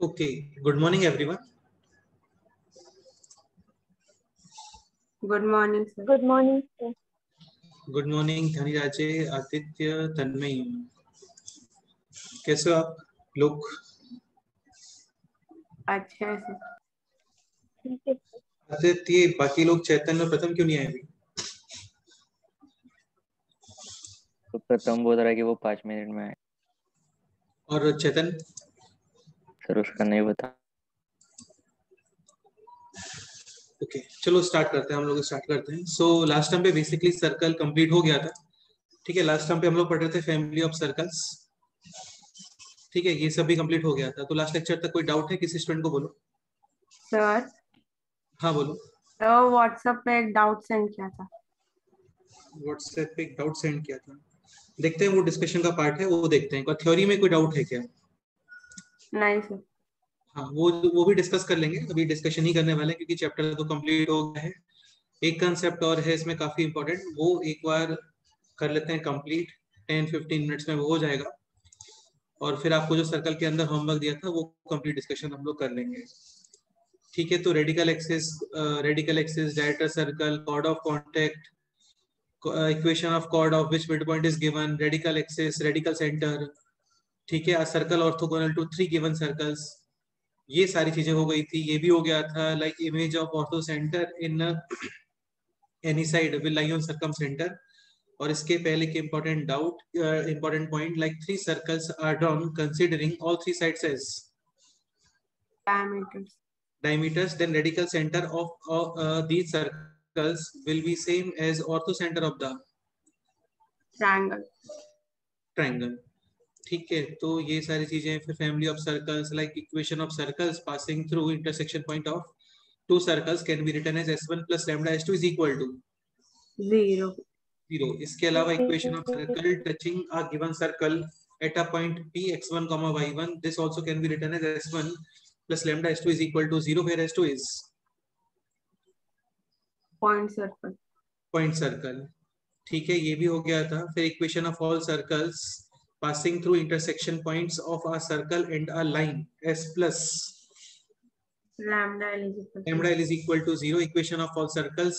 Okay, good morning everyone. Good morning sir. Good morning sir. Good morning Dhaniraje, Aditya, Tanmay. कैसे हो आप लोग? अच्छा है सर। ठीक है। आदित्य, बाकी लोग चैतन्य प्रथम क्यों नहीं आए अभी? तो प्रथम बोल रहा है कि वो 5 मिनट में आए। और चेतन? सर उसका नहीं बता। ओके, चलो स्टार्ट करते हैं। हम लोग स्टार्ट करते हैं। सो लास्ट टाइम पे बेसिकली सर्कल कंप्लीट हो गया था। ठीक है, लास्ट टाइम पे हम लोग पढ़ रहे थे फैमिली ऑफ सर्कल्स। ठीक है, ये सब भी कंप्लीट हो गया था। तो लास्ट लेक्चर तक कोई डाउट है किसी स्टूडेंट को? बोलो। सर हाँ बोलो। तो व्हाट्सएप पे एक डाउट सेंड किया था। व्हाट्सएप पे एक डाउट सेंड किया था, देखते हैं। वो डिस्कशन का पार्ट है, वो देखते हैं। थ्योरी में कोई डाउट है क्या? नहीं सर। हाँ, वो भी डिस्कस कर लेंगे। अभी डिस्कशन ही करने वाले हैं क्योंकि चैप्टर तो कंप्लीट हो गया है। एक कंसेप्ट और है इसमें काफी इंपॉर्टेंट, वो एक बार कर लेते हैं कंप्लीट। 10-15 मिनट्स में वो हो जाएगा। और फिर आपको जो सर्कल के अंदर होमवर्क दिया था वो कंप्लीट डिस्कशन हम लोग कर लेंगे। ठीक है, तो radical axis, director circle, chord of contact, equation of chord of which mid point is given, radical axis, radical centre. ठीक है, a circle orthogonal to 3 given circles. ये सारी चीजें हो गई थी। ये भी हो गया था, like image of orthocentre in any side will lie on circumcentre. और इसके पहले के important point, like 3 circles are drawn considering all 3 sides as diameters, then radical center of these circles will be same as ortho center of the triangle. ठीक है, तो ये सारी चीजें। फिर family of circles, like equation of circles passing through intersection point of 2 circles can be written as s1 plus lambda s2 is equal to 0. इसके अलावा equation of circle touching a given circle at a point p x1 comma y1, this also can be written as s1 plus lambda s2 is equal to 0, where s2 is point circle. ठीक है, ये भी हो गया था। फिर equation of all circles passing through intersection points of a circle and a line s plus lambda L is equal to 0. Equation of all circles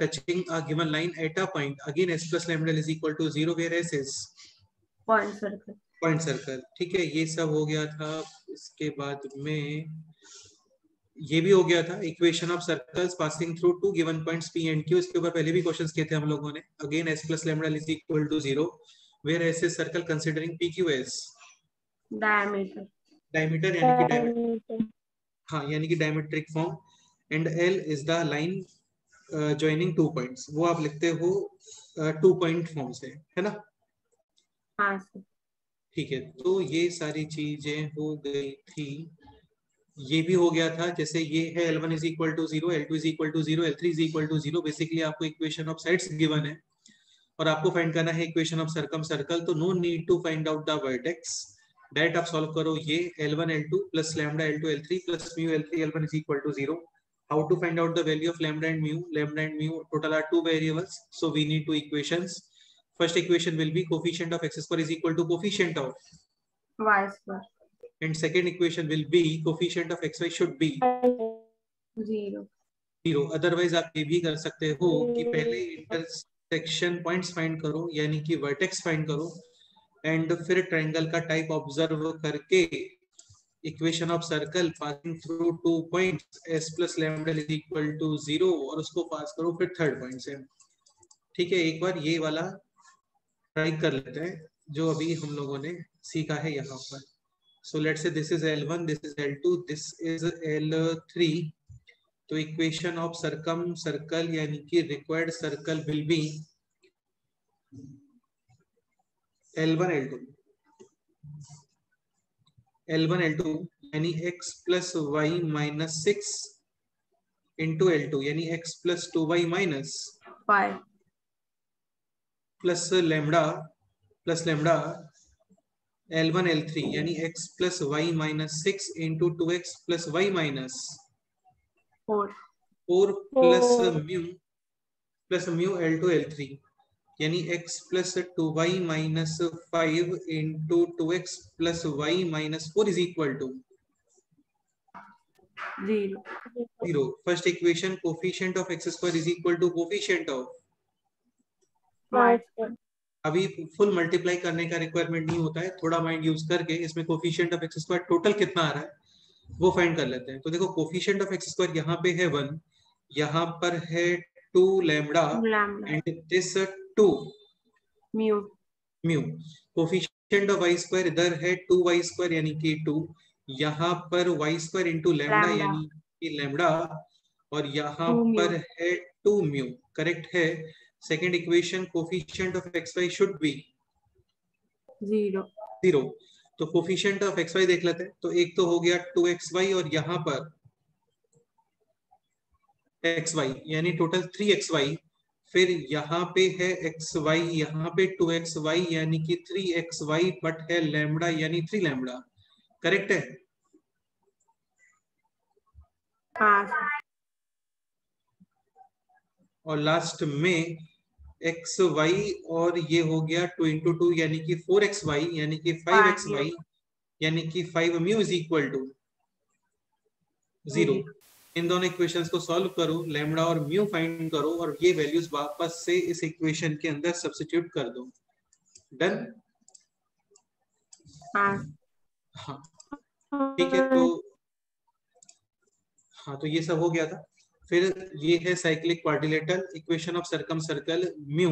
touching a given line at a point, again s plus lambda L is equal to 0, where s is point circle. ठीक है, ये सब हो गया था। इसके बाद में ये भी हो गया था, equation of circles passing through 2 given points p and q। इसके ऊपर पहले भी क्वेश्चंस किए थे हम लोगों ने। Again s plus lambda L is equal to 0, where s is circle considering pq as diameter, यानी कि diameter, हाँ, यानी कि diametric form. And L is the line joining 2 points. वो आप लिखते हो 2 पॉइंट फॉर्म से, है ना? हाँ सर। ठीक है, तो ये सारी चीजें हो गई थी। ये भी हो गया था, जैसे ये है L1 is equal to 0, L2 is equal to 0, L3 is equal to 0। Basically आपको इक्वेशन ऑफ साइड्स गिवन है और आपको फाइंड करना है इक्वेशन ऑफ सर्कम सर्कल। तो no need to find out the vertex, direct आप सॉल्व करो। ये L1 L2 plus lambda L2 L3 plus mu L3 L1 is equal to 0। How to find out the value of lambda and mu? Lambda and mu total are 2 variables, so we need 2 equations. First equation will be coefficient of x square is equal to coefficient of y square, and second equation will be coefficient of xy should be 0. Otherwise आप ये भी कर सकते हो कि पहले intersection points find करो, यानी कि वर्टेक्स फाइंड करो, एंड फिर ट्रायंगल का टाइप ऑब्जर्व करके equation of circle passing through 2 points s plus lambda is equal to 0 और उसको पास करो फिर थर्ड पॉइंट से। ठीक है, एक बार ये वाला ट्राई कर लेते हैं जो अभी हम लोगों ने सीखा है यहाँ पर। So let's say this is L1, this is L2, this is L3। तो इक्वेशन ऑफ सर्कम सर्कल यानी कि required circle will be L1 L2 L1 L2 यानी x plus y minus 6 into L2 यानी x plus 2y minus 5 plus lambda L1 L3 यानी x plus y minus 6 into 2x plus y minus 4 plus mu L2 L3 यानी x plus 2y minus 5 into 2x plus y minus 4 is equal to 0. 0. First equation, coefficient of x square is equal to coefficient of, Y. अभी full multiply करने का requirement नहीं होता है, थोड़ा mind use करके इसमें coefficient of x square total कितना आ रहा है वो फाइंड कर लेते हैं। तो देखो कोफिशिएंट ऑफ एक्स स्क्वायर यहाँ पे है 1, यहाँ पर है 2 lambda Lambda. And this 2 Mu. Mu. Coefficient of Y square इधर है 2y स्क्वायर यानी कि 2, यहाँ पर y square into lambda Lambda. यानी कि लैम्डा, और यहाँ 2 mu. पर है 2 म्यू। करेक्ट है। Second equation, coefficient of x why should be 0. 0। तो कोफिशिएंट ऑफ एक्स वाई देख लेते हैं। तो एक तो हो गया 2xy और यहाँ पर xy यानी टोटल 3xy, फिर यहाँ पे है xy, यहाँ पे 2xy यानी कि 3xy, बट है लैम्डा यानी 3 लैम्डा। करेक्ट है। हाँ सर। और लास्ट में xy और ये हो गया 2 इंटू 2 यानी कि 4xy यानी कि 5xy यानी कि 5 म्यू इज इक्वल टू 0। इन दोनों इक्वेशंस को सॉल्व करो, लैम्डा और म्यू फाइंड करो और ये वैल्यूज वापस से इस इक्वेशन के अंदर सब्स्टिट्यूट कर दो। डन। हाँ ठीक है। तो हाँ, तो ये सब हो गया था। फिर ये है cyclic quadrilateral equation of circum circle, mu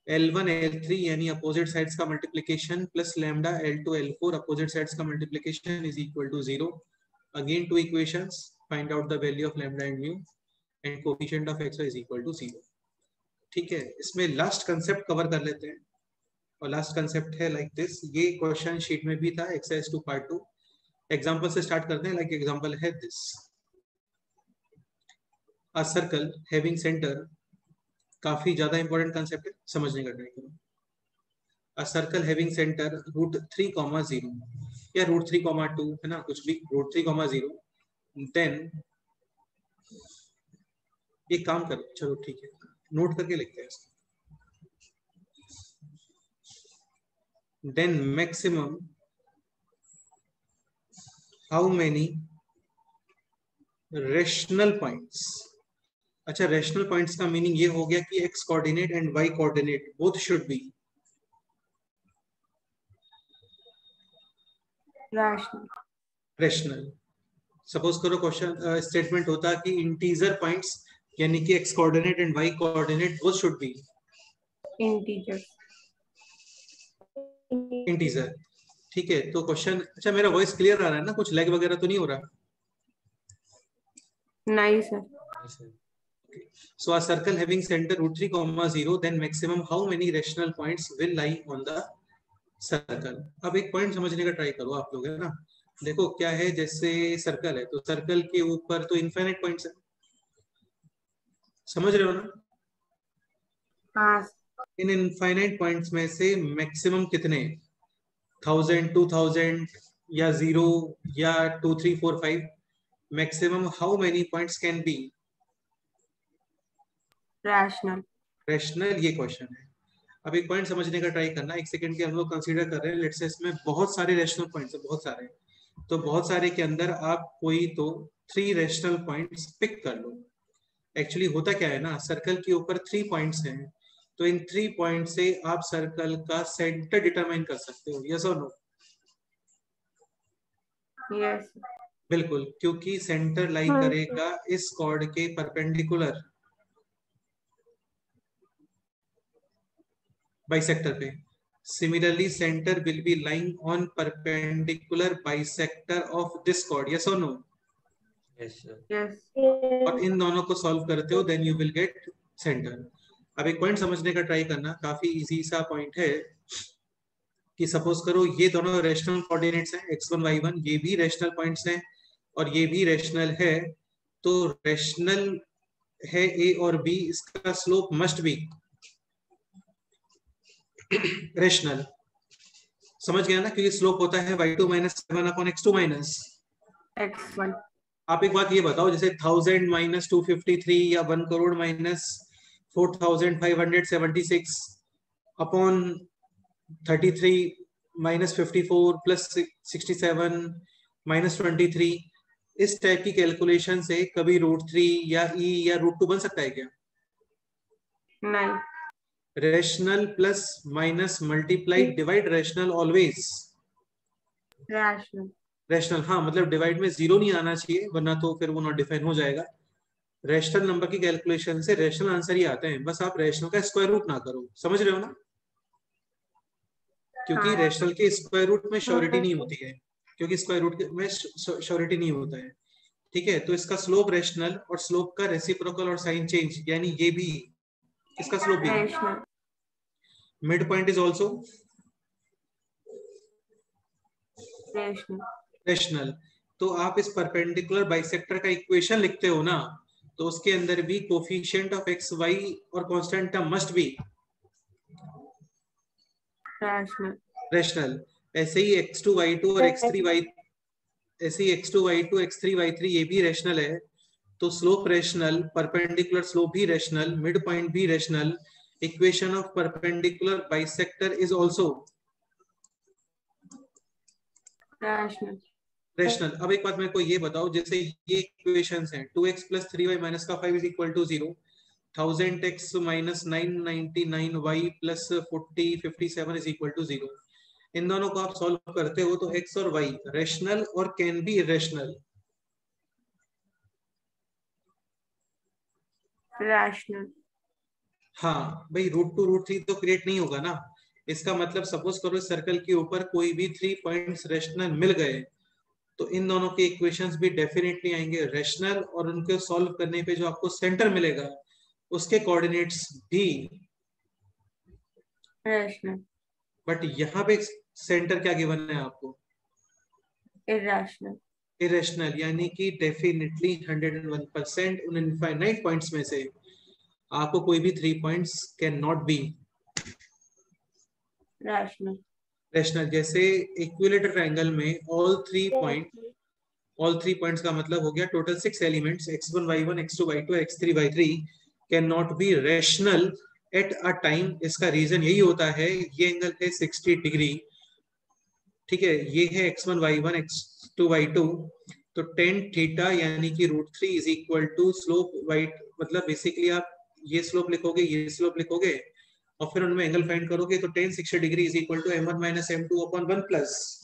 L1 L3 यानी अपोजिट साइड्स का multiplication plus lambda L2 L4 opposite sides का multiplication is equal to 0। Again two equations, find out the value of lambda and mu and coefficient of x is equal to 0। ठीक है। इसमें last concept cover कर लेते हैं और last concept है like this. ये क्वेश्चन शीट में भी था, एक्सरसाइज 2 पार्ट 2। एग्जांपल से स्टार्ट करते हैं। लाइक एग्जांपल है this, a circle having centre, काफी ज्यादा इंपॉर्टेंट कंसेप्ट है, समझने का ट्राई करो। अ सर्कल हैविंग सेंटर √3, 0 या √3, 2 है ना, कुछ भी, √3, 0। देन एक काम करो, चलो ठीक है, नोट करके लिखते हैं इसको। Then maximum how many rational points. अच्छा, रेशनल पॉइंट्स का मीनिंग ये हो गया कि x coordinate and y coordinate both should be rational. Suppose करो क्वेश्चन स्टेटमेंट होता कि इंटीजर पॉइंट्स यानी कि x coordinate and y coordinate both should be integer. ठीक है। तो क्वेश्चन, अच्छा मेरा वॉइस क्लियर आ रहा है ना, कुछ लैग वगैरह तो नहीं हो रहा? नहीं sir. So a circle having center √3, 0, then maximum how many rational points will lie on the circle। अब एक पॉइंट समझने का ट्राई करो आप लोग, है ना। देखो क्या है, जैसे सर्कल है तो सर्कल के ऊपर तो इनफाइनाइट पॉइंट्स है, समझ रहे हो ना। हाँ। इन इनफाइनाइट पॉइंट्स में से मैक्सिमम कितने, 1000, 2000 या 0 या 2, 3, 4, 5, maximum how many points can be rational. ये क्वेश्चन है। अब एक पॉइंट समझने का ट्राई करना, एक सेकंड के हम लोग कंसीडर कर रहे हैं, लेट्स से इसमें बहुत सारे रैशनल पॉइंट्स हैं, बहुत सारे। तो बहुत सारे के अंदर आप कोई तो 3 रैशनल पॉइंट्स पिक कर लो। एक्चुअली होता क्या है ना, सर्कल के ऊपर 3 पॉइंट्स हैं, तो इन 3 पॉइंट से आप सर्कल का सेंटर डिटरमाइन कर सकते हो। यस और नो? यस। बिल्कुल, क्योंकि सेंटर लाई करेगा इस कॉर्ड के परपेंडिकुलर बाइसेक्टर पे। Similarly, center will be lying on perpendicular bisector of this chord. Yes or no? Yes, sir. Yes. और इन दोनों को सॉल्व करते हो, then you will get center। अब एक पॉइंट समझने का ट्राई करना, काफी इजी सा पॉइंट है कि सपोज करो ये दोनों रेशनल कोऑर्डिनेट्स हैं, x1 y1, ये भी रेशनल पॉइंट्स हैं और ये भी रेशनल है। तो रेशनल है a और b, इसका स्लोप मस्ट बी रेशनल। समझ गया ना, क्योंकि स्लोप होता है y2 - 7/x2 - x1। आप एक बात ये बताओ, जैसे 1000 - 253 या 1 करोड़ - 4576 अपॉन 33 - 54 + 67 - 23, इस टाइप की कैलकुलेशन से कभी √3 या ई या √2 बन सकता है क्या? नहीं। Rational plus minus multiply divide rational always rational. Rational. हाँ, मतलब डिवाइड में जीरो नहीं आना चाहिए, वरना तो फिर वो नॉट डिफाइन हो जाएगा। रेशनल नंबर की कैलकुलेशन से रेशनल आंसर ही आते हैं, बस आप रेशनल का स्क्वायर रूट ना करो। समझ रहे हो ना? क्योंकि हाँ। रेशनल के स्क्वायर रूट में श्योरिटी नहीं होती है, क्योंकि स्क्वायर रूट में श्योरिटी नहीं होता है। ठीक है, तो इसका स्लोप रेशनल और स्लोप का रेसिप्रोकल और साइन चेंज, यानी ये भी, इसका स्लोप भी। Rational. Mid point is also rational. Rational. तो आप इस परपेंडिकुलर बाइसेक्टर का इक्वेशन लिखते हो ना, तो उसके अंदर भी कोफिशिएंट ऑफ एक्स वाई और constant term must be rational. Rational. ऐसे ही x2 y2 और x3 y, ऐसे ही x2 y2 x3 y3 ये भी रेशनल है। तो स्लोप रेशनल, परपेंडिकुलर स्लोप भी रेशनल, मिड पॉइंट भी rational, equation of perpendicular bisector is also rational. Rational. अब एक बात मेरे को ये बताओ, जैसे ये इक्वेशंस हैं 2x + 3y - 5 = 0, 1000x - 999y + 40 57 = 0, इन दोनों को आप सॉल्व करते हो तो x और y रेशनल और कैन बी इरेशनल। रैशनल। हाँ भाई, √2 √3 तो क्रिएट नहीं होगा ना। इसका मतलब सपोज करो इस सर्कल के ऊपर कोई भी 3 पॉइंट्स रेशनल मिल गए, तो इन दोनों के इक्वेशंस भी डेफिनेटली आएंगे रेशनल, और उनको सॉल्व करने पे जो आपको सेंटर मिलेगा उसके कोऑर्डिनेट्स भी। रैशनल। बट यहाँ पे सेंटर क्या गिवन है आपको? इरैशनल। इरेशनल, यानी कि डेफिनेटली 101% उन इनफाइनाइट पॉइंट्स में से आपको कोई भी 3 points can not be rational. Rational. जैसे इक्विलेटरल ट्रायंगल में ऑल थ्री पॉइंट्स का मतलब हो गया total 6 elements x1 y1 x2 y2 x3 y3 can not be rational at a time. इसका रीजन यही होता है, ये एंगल है 60 डिग्री, ठीक है, ये है x1 y1 x2 y2, तो tan थीटा यानी कि √3 is equal to slope y, मतलब बेसिकली आप ये स्लोप लिखोगे, ये स्लोप लिखोगे, और फिर उनमें एंगल फाइंड करोगे, तो tan 60 degree is equal to m1 - m2 upon 1 plus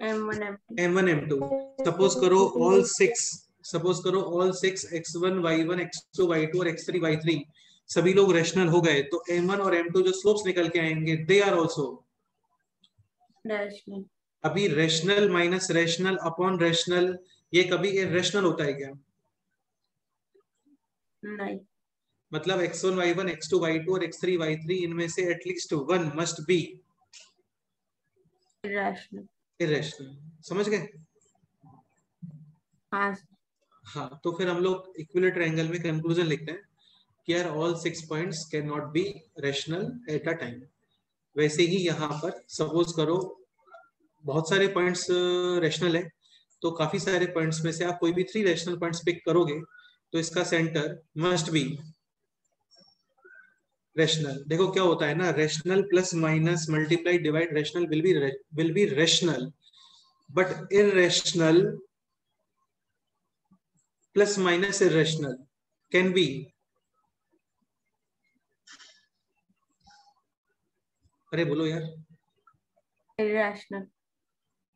M1 M2। m1 m2। Suppose करो all six x1 y1 x2 y2 और x3 y3 सभी लोग रेशनल हो गए, तो m1 और m2 जो स्लोप्स निकल के आएंगे दे आर आल्सो रैशनल। अभी rational minus rational upon rational, ये कभी इरेशनल होता है क्या? नहीं। मतलब x1 y1 x2 y2 और x3 y3 इनमें से at least one must be irrational. Irrational. समझ गए? हाँ। हाँ, तो फिर हम लोग इक्विलेटरल ट्रायंगल में कंक्लूजन लिखते हैं कि यार all 6 points can not be rational at a time. वैसे ही यहाँ पर सपोज करो बहुत सारे पॉइंट्स रेशनल है, तो काफी सारे पॉइंट्स में से आप कोई भी 3 रेशनल पॉइंट्स पिक करोगे, तो इसका सेंटर मस्ट बी रेशनल। देखो क्या होता है ना, rational plus minus multiply divide rational will be rational, but irrational plus minus irrational can be, अरे बोलो यार, इरैशनल।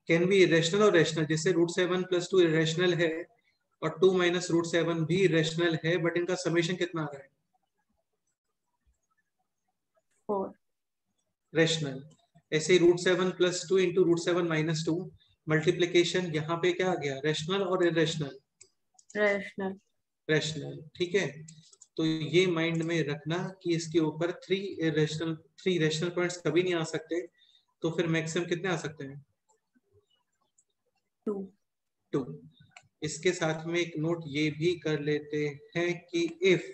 कैन बी इरेशनल और रेशनल। जैसे √7 + 2 इरेशनल है और 2 - √7 भी इरेशनल है, बट इनका समेशन कितना आ रहा है? 4। रेशनल। ऐसे ही √7 + 2 × √7 - 2 मल्टीप्लीकेशन, यहाँ पे क्या आ गया? रेशनल और इरेशनल? रैशनल। रेशनल। ठीक है, तो ये माइंड में रखना कि इसके ऊपर 3 रेशनल पॉइंट्स कभी नहीं आ सकते, तो फिर मैक्सिमम कितने आ सकते हैं? 2। 2। इसके साथ में एक नोट ये भी कर लेते हैं कि if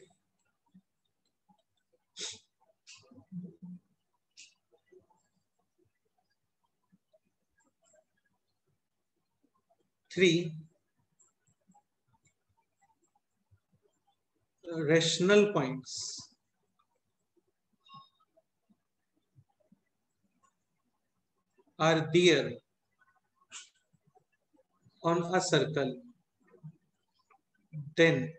three rational points are there on a circle, then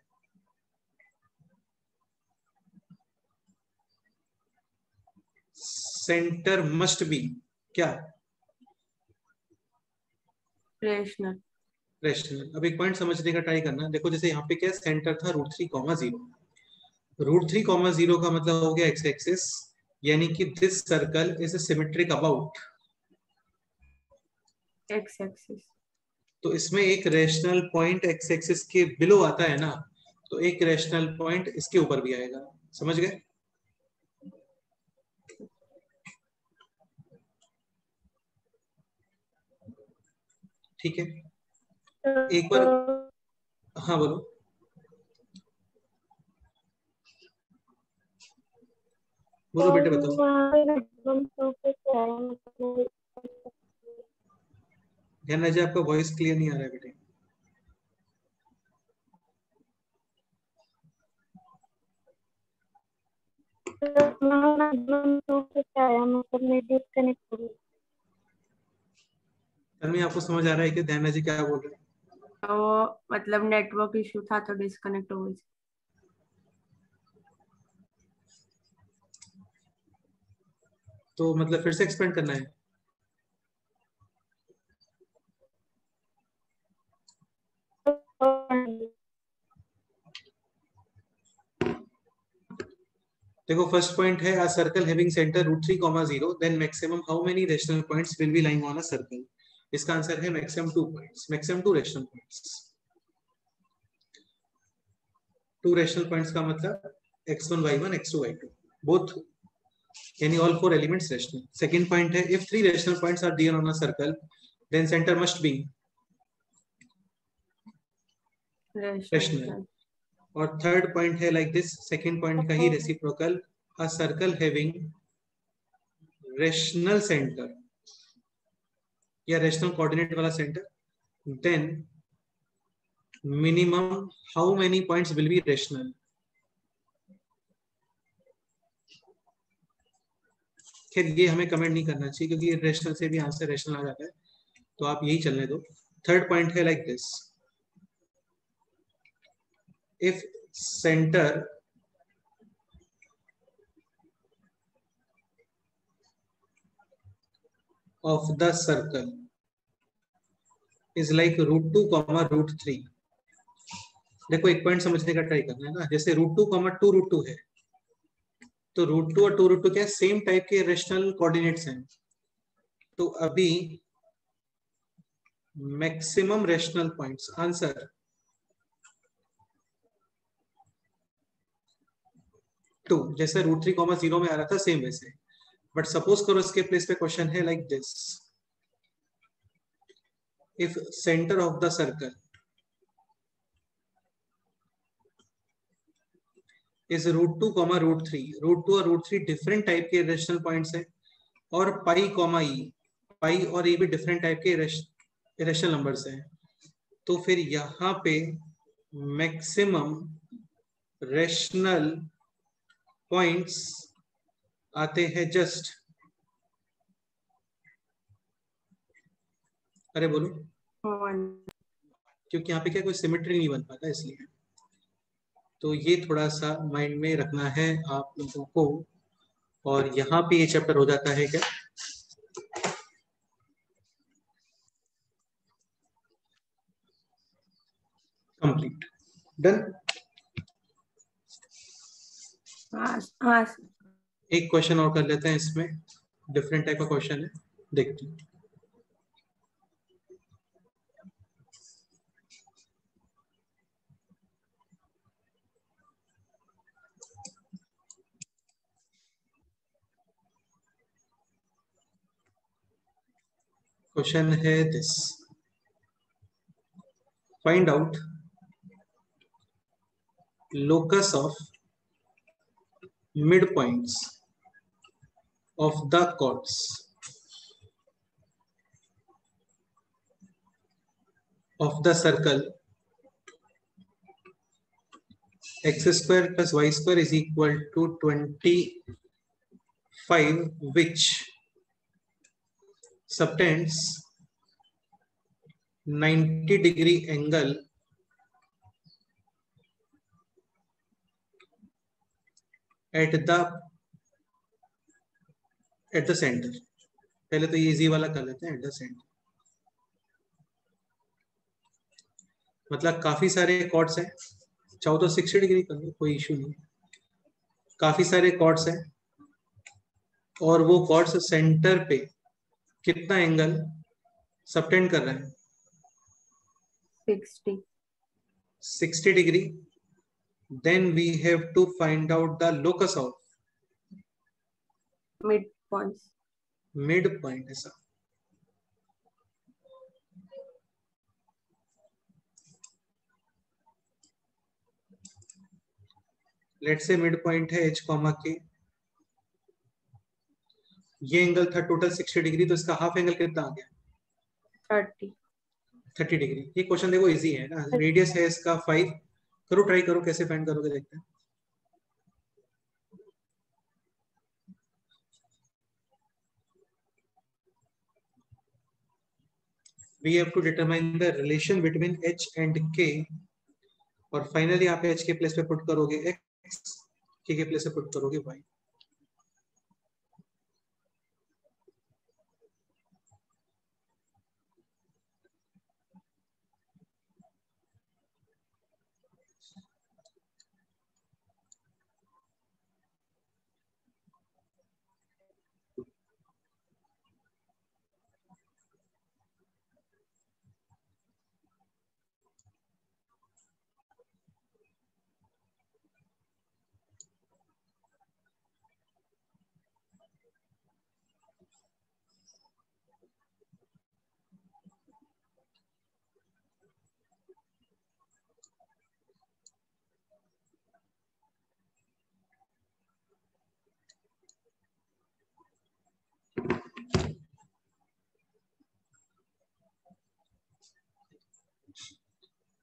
center must be क्या? रेशनल। रेशनल। अब एक पॉइंट समझने का ट्राई करना। देखो जैसे यहाँ पे क्या सेंटर था √3,0। √3,0 का मतलब हो गया एक्स एक्सिस, यानी कि this circle is symmetric about x axis. तो इसमें एक रेशनल पॉइंट एक्स एक्सिस के बिलो आता है ना, तो एक रेशनल पॉइंट इसके ऊपर भी आएगा। समझ गए? ठीक है, एक बार हाँ बोलो। बोलो बेटे बताओ। ध्यान रखिए आपका वॉइस क्लियर नहीं आ रहा है बेटे। तन्वी आपको समझ आ रहा है कि ध्यान जी क्या बोल रहे हैं? तो मतलब नेटवर्क इशू था तो डिस्कनेक्ट हो गई। तो मतलब फिर से एक्सपेंड करना है? देखो फर्स्ट पॉइंट है, a circle having center √3,0, then maximum how many rational points will be lying on a circle? इसका आंसर है maximum 2 points, maximum 2 rational points. 2 rational points का मतलब x1 y1 x2 y2 both, यानी all 4 elements rational। Second point है, if 3 rational points are there on a circle, then center must be rational। और third point है like this, second point का ही reciprocal, a circle having rational center या rational coordinate वाला center, then minimum how many points will be rational? खैर ये हमें comment नहीं करना चाहिए क्योंकि रेशनल से भी आंसर रेशनल आ जाता है, तो आप यही चलने दो। थर्ड पॉइंट है like this, if centre of the circle is like √2, √3। देखो एक पॉइंट समझने का ट्राई करना है ना, जैसे √2, 2 √2 है, तो √2 और 2 √2 क्या सेम टाइप के रेशनल कोऑर्डिनेट्स हैं। तो अभी मैक्सिमम रेशनल पॉइंट्स, आंसर 2, जैसे √3,0 में आ रहा था सेम वैसे। बट सपोज करो इसके प्लेस पे क्वेश्चन है like this, if centre of the circle is √2, √3। √2 और √3 डिफरेंट टाइप के रेशनल पॉइंट्स हैं, और पाई, ई, पाई और ई भी डिफरेंट टाइप के रेशनल नंबर्स हैं। तो फिर यहाँ पे मैक्सिमम रेशनल पॉइंट्स आते हैं जस्ट, अरे बोलो, क्योंकि यहाँ पे क्या कोई सिमेट्री नहीं बन पाता इसलिए। तो ये थोड़ा सा माइंड में रखना है आप लोगों को, और यहाँ पे ये चैप्टर हो जाता है क्या कंप्लीट, डन। एक क्वेश्चन और कर लेते हैं, इसमें डिफरेंट टाइप का क्वेश्चन है, देखते हैं। क्वेश्चन है this, find out locus of midpoints of the chords of the circle x square plus y square is equal to 25, which subtends 90 degree angle at the centre. पहले तो ये easy वाला कर लेते हैं, एट द सेंटर। मतलब काफी सारे कॉर्ड्स हैं, चाहो तो 60 डिग्री कर लो, कोई इशू नहीं। काफी सारे कॉर्ड्स हैं और वो कॉर्ड्स सेंटर पे कितना एंगल सबटेंड कर रहे हैं? 60. 60 degree. Then we have to find out the locus of Midpoints. midpoint ऐसा। लेट्स से मिड पॉइंट है h कॉमा के, ये एंगल था टोटल 60 डिग्री, तो इसका हाफ एंगल कितना आ गया? 30. 30 डिग्री। ये क्वेश्चन देखो इजी है ना, रेडियस है इसका 5। करो, ट्राई करो, कैसे फाइंड करोगे देखते हैं। We have to determine the relation between h and k, और फाइनली आप h के प्लेस पे पुट करोगे x, k के प्लेस पे पुट करोगे y।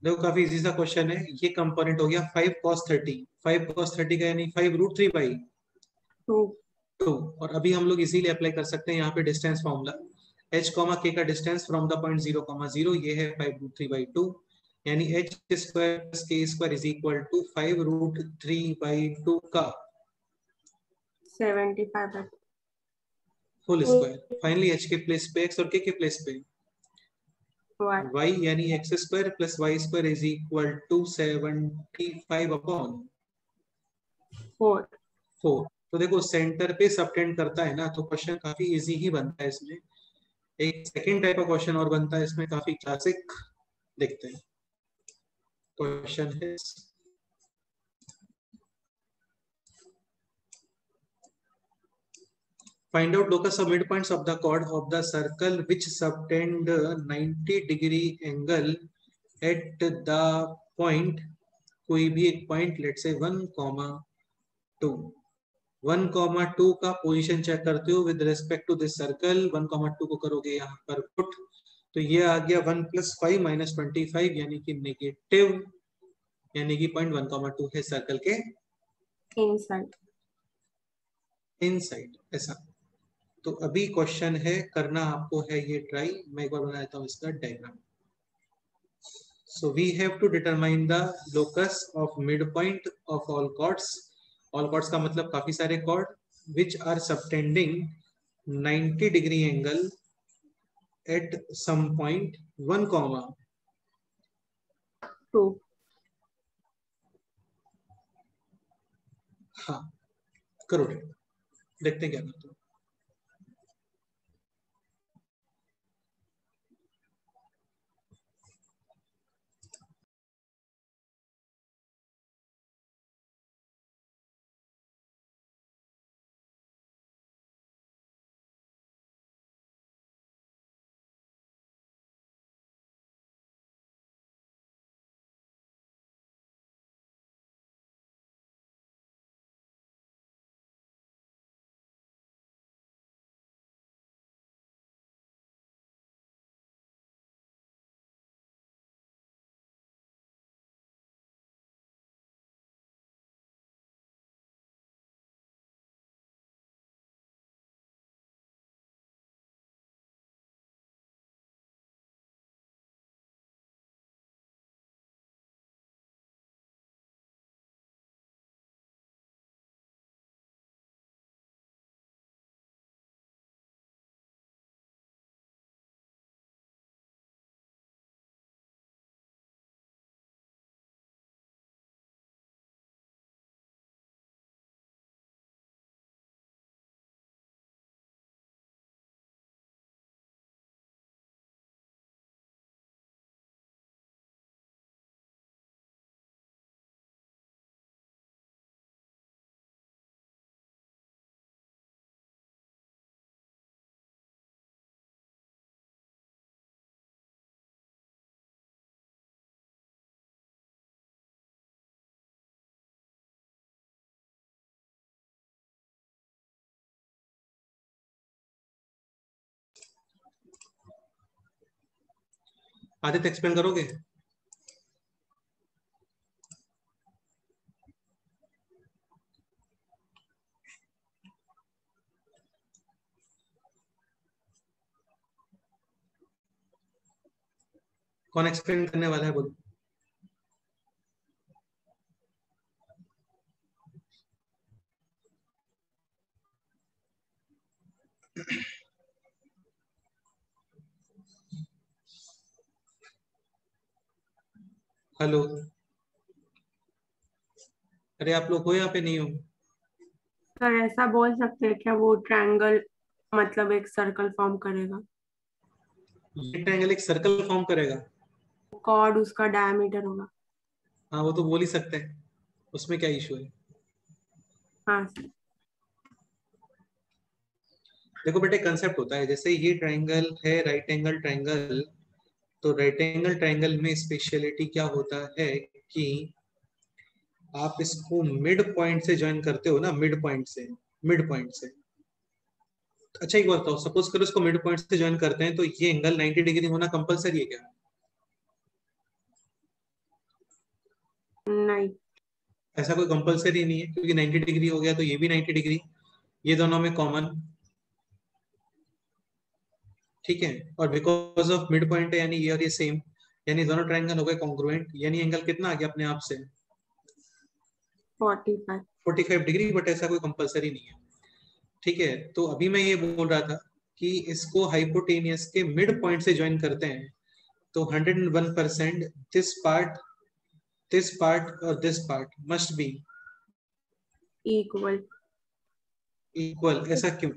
देखो काफी इजी सा क्वेश्चन है। ये कंपोनेंट हो गया 5 cos 30। 5 cos 30 का यानी 5 रूट 3 बाई 2. 2। और अभी हम लोग इजीली अप्लाई कर सकते हैं यहाँ पे distance formula. h comma k का distance from the point 0 comma 0 ये है 5 रूट 3 बाई 2, यानी h square plus k square is equal to 5 root 3 by 2 का 75. Full square. फाइनली h के प्लेस पे x और k के प्लेस पे Y. y, यानी x square plus y square is equal to 75 upon 4. 4। तो देखो सेंटर पे सबटेंड करता है ना, तो क्वेश्चन काफी इजी ही बनता है इसमें। एक सेकंड टाइप का क्वेश्चन और बनता है इसमें, काफी क्लासिक। देखते हैं क्वेश्चन है। Find out locus of midpoints of the chord of the circle which subtend 90 degree angle at the point, कोई भी एक पॉइंट लेट से 1, 2। 1, 2 का पोजीशन चेक करते हो with respect to this circle. 1, 2 को करोगे यहाँ पर पुट, तो ये आ गया 1 + 5 - 25, यानी कि नेगेटिव, यानी कि पॉइंट 1, 2 है सर्कल के Inside. इनसाइड ऐसा। तो अभी क्वेश्चन है, करना आपको है ये ट्राई। मैं एक बार बना देता हूँ इसका diagram. So we have to determine the locus of midpoint of all chords. All chords का मतलब काफी सारे chord which are subtending 90 degree angle at some point 1, 2. हाँ करो, देखते हैं क्या करते हैं। आदित्य एक्सप्लेन करोगे? कौन एक्सप्लेन करने वाला है बोलो? हेलो, अरे आप लोग हो यहाँ पे नहीं हो? सर ऐसा बोल सकते हैं क्या, वो ट्रायंगल मतलब एक सर्कल फॉर्म करेगा, ये ट्रायंगल एक सर्कल फॉर्म करेगा? कॉर्ड उसका डायमीटर होगा। हाँ वो तो बोल ही सकते हैं, उसमें क्या इशू है? हाँ सर। देखो बेटे, कंसेप्ट होता है जैसे ये ट्रायंगल है राइट एंगल ट्रायंगल, तो राइट एंगल ट्रायंगल में स्पेशलिटी क्या होता है कि आप इसको मिड पॉइंट से ज्वाइन करते हो ना, मिड पॉइंट से, मिड पॉइंट से। अच्छा एक बात बताओ, सपोज करो इसको मिड पॉइंट से ज्वाइन करते हैं तो ये एंगल 90 डिग्री होना कंपलसरी है क्या? नहीं। ऐसा कोई कंपलसरी नहीं है, क्योंकि 90 डिग्री हो गया तो ये भी 90 डिग्री, ये दोनों में कॉमन, ठीक है। और बिकॉज ऑफ मिड पॉइंट है यानी ये और ये सेम, यानी दोनों ट्रायंगल हो गए कॉन्ग्रुएंट, यानी एंगल कितना आ गया अपने आप से? 45। 45 डिग्री, बट ऐसा कोई कंपलसरी नहीं है, ठीक है। तो अभी मैं ये बोल रहा था कि इसको हाइपोटेनियस के मिड पॉइंट से ज्वाइन करते हैं तो 101% दिस पार्ट और this part must be equal. Equal. ऐसा क्यों?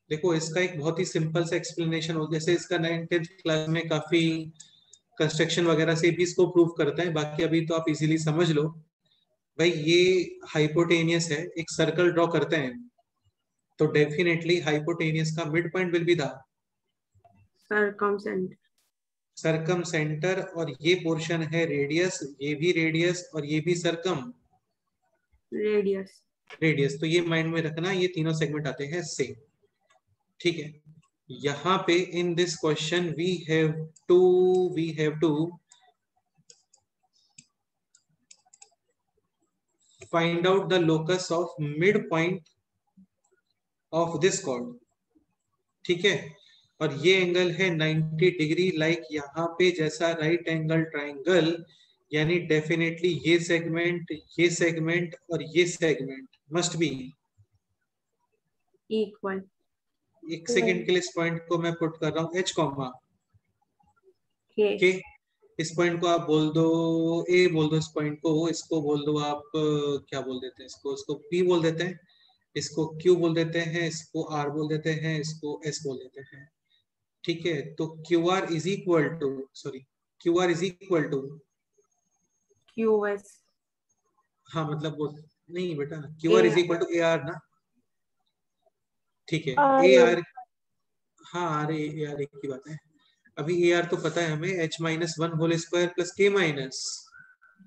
देखो इसका एक बहुत ही सिंपल सा एक्सप्लेनेशन हो, जैसे इसका 9th क्लास में काफी कंस्ट्रक्शन वगैरह से भी इसको प्रूव करते हैं, बाकी अभी तो आप इजीली समझ लो। भाई ये हाइपोटेनियस है, एक सर्कल ड्रॉ करते हैं तो डेफिनेटली हाइपोटेनियस का mid point will be the circumcenter. Circum center, और ये पोर्शन है रेडियस, ये भी रेडियस और ये भी सरकम रेडियस। रेडियस। तो ये माइंड में रखना, ये तीनों सेगमेंट आते हैं सेम, ठीक है। यहाँ पे in this question we have to find out the locus of mid point of this chord, ठीक है। और ये एंगल है 90 डिग्री, लाइक यहाँ पे जैसा राइट एंगल ट्राइंगल, यानी डेफिनेटली ये सेगमेंट और ये सेगमेंट मस्ट बी इक्वल। एक सेकंड के लिए इस पॉइंट को मैं पुट कर रहा हूँ एच कॉमा के। के। इस पॉइंट को आप बोल दो ए, बोल दो इस पॉइंट को, इसको बोल दो आप क्या बोल देते हैं इसको पी बोल देते हैं, इसको क्यू बोल देते हैं, इसको आर बोल देते हैं, इसको एस बोल देते हैं, ठीक है। तो Q R is equal to, sorry, Q R is equal to, Q S. हाँ मतलब वो नहीं बेटा, Q R is equal to A R ना, ठीक है। ए आर, हाँ आर ए आर एक की बात है। अभी ए आर तो पता है हमें, h minus one whole square plus के माइनस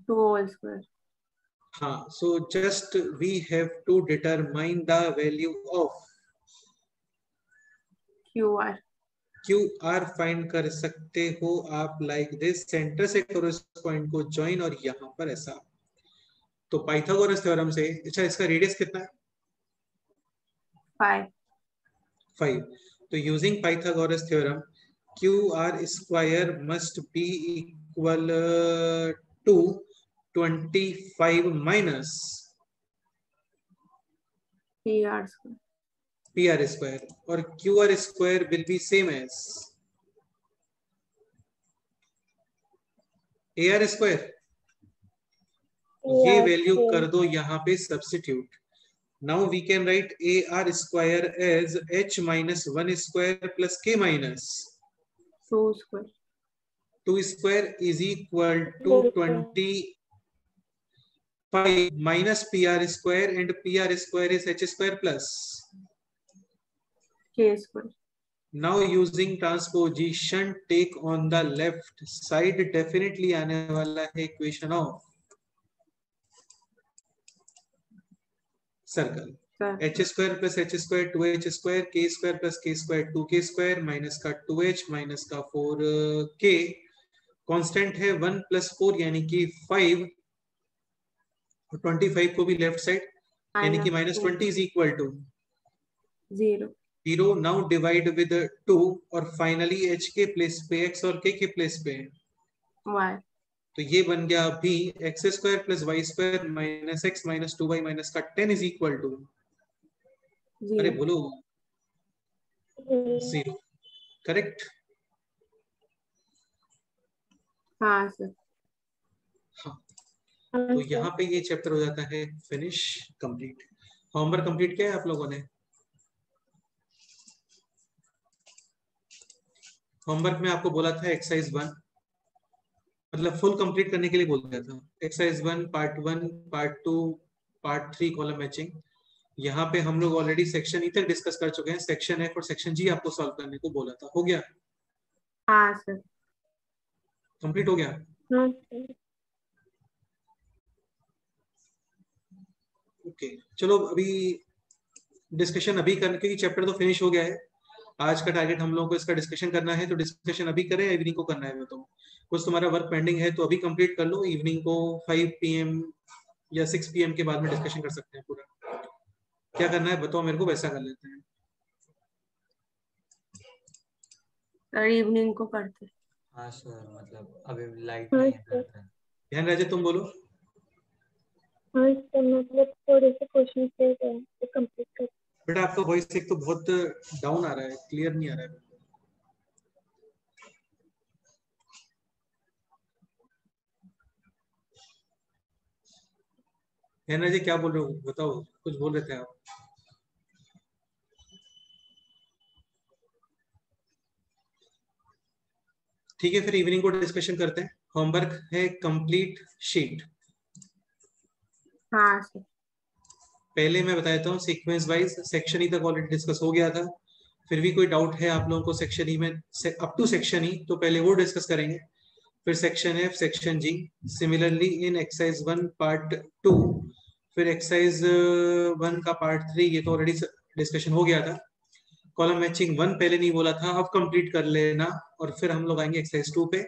2 होल स्क्वायर। हाँ। So just we have to determine the value of Q R. Q R find कर सकते हो आप लाइक दिस, सेंटर से करो इस पॉइंट को ज्वाइन और यहाँ पर ऐसा। तो पाइथागोरस थ्योरम से, अच्छा इसका रेडियस कितना है? 5। 5। तो using Pythagoras theorem Q R square must be equal to 25 minus P R square. P R square, और Q R square will be same as A R square. ये वैल्यू कर दो यहाँ पे substitute. Now we can write A R square as H minus one square plus के minus 2 square. 2 square is equal to 25 minus PR square, and PR square is H square plus. K square. Now using transposition, take on the left side, definitely आने वाला है equation of circle. Sir H square plus H square 2h square के square plus के square 2k square minus का 2h minus का 4k constant है 1 plus 4 यानी कि 5 और 25 को भी लेफ्ट साइड यानी कि -20 is equal to 0 0. Now divide with 2 और फाइनली h के प्लेस पे x और k के प्लेस पे y तो ये बन गया अभी x square plus y square minus x minus 2y minus का 10 इज इक्वल टू, अरे 0 बोलो 0. करेक्ट. हाँ सर हाँ, तो यहाँ पे ये चैप्टर हो जाता है फिनिश, कंप्लीट. होमवर्क कंप्लीट किया है आप लोगों ने? होमवर्क में आपको बोला था एक्सरसाइज 1 मतलब फुल कंप्लीट करने के लिए बोल दिया था. Exercise 1 part 1 part 2 part 3 column matching. यहाँ पे हम लोग ऑलरेडी सेक्शन ई तक डिस्कस कर चुके हैं. सेक्शन एफ और सेक्शन जी आपको सॉल्व करने को बोला था. हो गया? हाँ सर कंप्लीट हो गया? हाँ ओके चलो अभी डिस्कशन अभी करने, क्योंकि चैप्टर तो फिनिश हो गया है. आज का टारगेट हम लोगों को इसका डिस्कशन करना है, तो डिस्कशन अभी करें या इवनिंग को करना है? तो कुछ तुम्हारा वर्क पेंडिंग है तो अभी कंप्लीट कर लो. इवनिंग को 5 PM या 6 PM के बाद में डिस्कशन कर सकते हैं पूरा. क्या करना है बताओ मेरे को, वैसा कर लेते हैं. सर इवनिंग को करते हैं. हाँ सर, मतलब अभी लाइट नहीं है घर पे. ध्यान राजे तुम बोलो. हाँ सर, मतलब थोड़े से क्वेश्चन थे तो कंप्लीट कर. बेटा आपका वॉइस एक तो बहुत डाउन आ रहा है, क्लियर नहीं आ रहा है. ध्यान राजे क्या बोल रहे हो बताओ, कुछ बोल रहे थे आप. ठीक है फिर इवनिंग को डिस्कशन करते हैं. होमवर्क है कंप्लीट शीट. हाँ सर पहले मैं बता देता हूँ सीक्वेंस वाइज. सेक्शन ई तक ऑलरेडी डिस्कस हो गया था. फिर भी कोई डाउट है आप लोगों को सेक्शन ई में अप टू सेक्शन ई, तो पहले वो डिस्कस करेंगे. फिर section F, section G. Similarly in exercise 1 part 2, फिर एक्सरसाइज 1 का पार्ट 3, ये तो ऑलरेडी डिस्कशन हो गया था. कॉलम मैचिंग 1 पहले नहीं बोला था, अब कंप्लीट कर लेना. और फिर हम लोग आएंगे एक्सरसाइज 2 पे.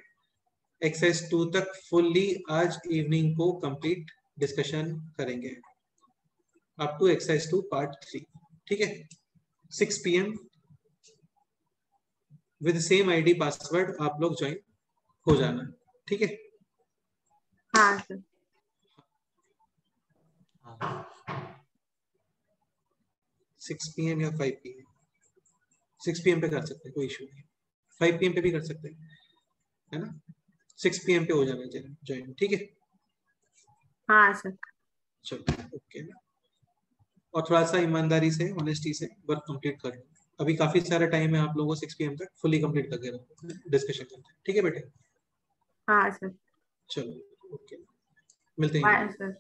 एक्सरसाइज 2 तक फुल्ली आज इवनिंग को कंप्लीट डिस्कशन करेंगे अप टू एक्सरसाइज 2 पार्ट 3. ठीक है? 6 PM with same ID password आप लोग ज्वाइन हो जाना. ठीक है? हाँ सर हाँ 6 PM या 5 PM? 6 PM पे कर सकते हैं, कोई इशू नहीं. 5 PM पे भी कर सकते हैं, है ना? 6 PM पे हो जाना ज्वाइन. ठीक है? हाँ सर चलो ओके. और थोड़ा सा ईमानदारी से, ऑनेस्टी से वर्क कंप्लीट कर लो. अभी काफी सारा टाइम है आप लोगों को 6 PM तक फुल्ली कंप्लीट करके रखो, डिस्कशन करते हैं. ठीक है बेटे? हाँ सर चलो ओके, मिलते हैं. Bye sir.